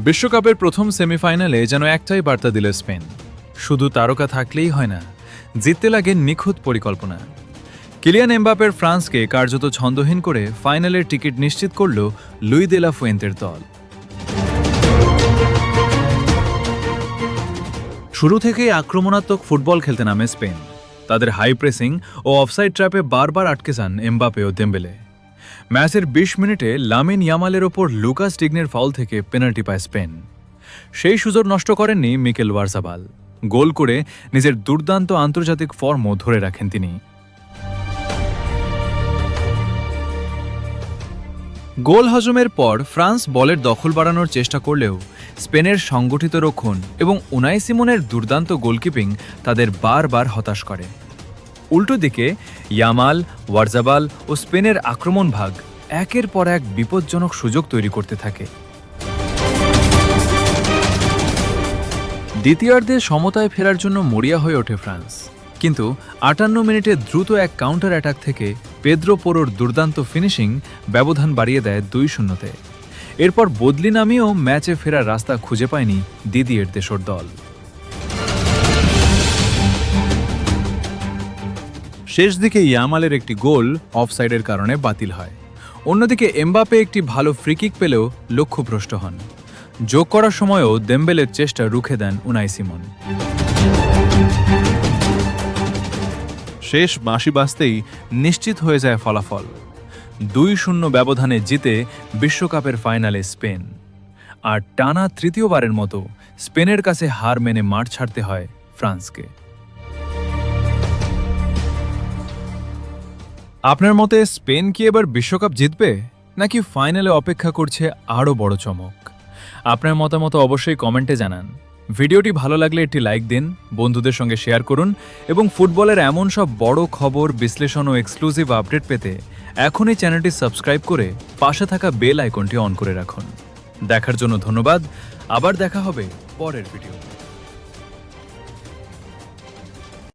বিশ্বকাপের প্রথম সেমিফাইনালে যেন একটাই বার্তা দিল স্পেন, শুধু তারকা থাকলেই হয় না, জিততে লাগে নিখুঁত পরিকল্পনা। কিলিয়ান এমবাপের ফ্রান্সকে কার্যত ছন্দহীন করে ফাইনালের টিকিট নিশ্চিত করল লুই দে লা ফুয়েন্তের দল। শুরু থেকেই আক্রমণাত্মক ফুটবল খেলতে নামে স্পেন। তাদের হাই প্রেসিং ও অফসাইড ট্র্যাপে বারবার আটকে যান এমবাপে ও দেম্বেলে। ম্যাচের ২০ মিনিটে লামিন ইয়ামালের ওপর লুকাস ডিগনের ফাউল থেকে পেনাল্টি পায় স্পেন। সেই সুযোগ নষ্ট করেননি মিকেল ওয়ারজাবাল। গোল করে নিজের দুর্দান্ত আন্তর্জাতিক ফর্মও ধরে রাখেন তিনি। গোল হজমের পর ফ্রান্স বলের দখল বাড়ানোর চেষ্টা করলেও স্পেনের সংগঠিত রক্ষণ এবং উনাই সিমনের দুর্দান্ত গোলকিপিং তাদের বারবার হতাশ করে। উল্টো দিকে ইয়ামাল, ওয়ারজাবাল ও স্পেনের আক্রমণ ভাগ একের পর এক বিপজ্জনক সুযোগ তৈরি করতে থাকে। দ্বিতীয়ার্ধে সমতায় ফেরার জন্য মরিয়া হয়ে ওঠে ফ্রান্স, কিন্তু ৫৮ মিনিটে দ্রুত এক কাউন্টার অ্যাটাক থেকে পেদ্রো পোরোর দুর্দান্ত ফিনিশিং ব্যবধান বাড়িয়ে দেয় ২-০-তে। এরপর বদলি নামিয়েও ম্যাচে ফেরার রাস্তা খুঁজে পায়নি দিদিয়ের দেশর দল। শেষ দিকে ইয়ামালের একটি গোল অফসাইডের কারণে বাতিল হয়। অন্যদিকে এমবাপে একটি ভালো ফ্রিকিক পেলেও লক্ষ্যভ্রষ্ট হন। যোগ করার সময়ও দেম্বেলের চেষ্টা রুখে দেন উনাই সিমন। শেষ বাঁশি বাজতেই নিশ্চিত হয়ে যায় ফলাফল। ২-০ ব্যবধানে জিতে বিশ্বকাপের ফাইনালে স্পেন। আর টানা তৃতীয়বারের মতো স্পেনের কাছে হার মেনে মাঠ ছাড়তে হয় ফ্রান্সকে। আপনার মতে স্পেন কি এবার বিশ্বকাপ জিতবে, নাকি ফাইনালে অপেক্ষা করছে আরও বড় চমক? আপনার মতামত অবশ্যই কমেন্টে জানান। ভিডিওটি ভালো লাগলে একটি লাইক দিন, বন্ধুদের সঙ্গে শেয়ার করুন এবং ফুটবলের এমন সব বড় খবর, বিশ্লেষণ ও এক্সক্লুসিভ আপডেট পেতে এখনই চ্যানেলটি সাবস্ক্রাইব করে পাশে থাকা বেল আইকনটি অন করে রাখুন। দেখার জন্য ধন্যবাদ। আবার দেখা হবে পরের ভিডিও।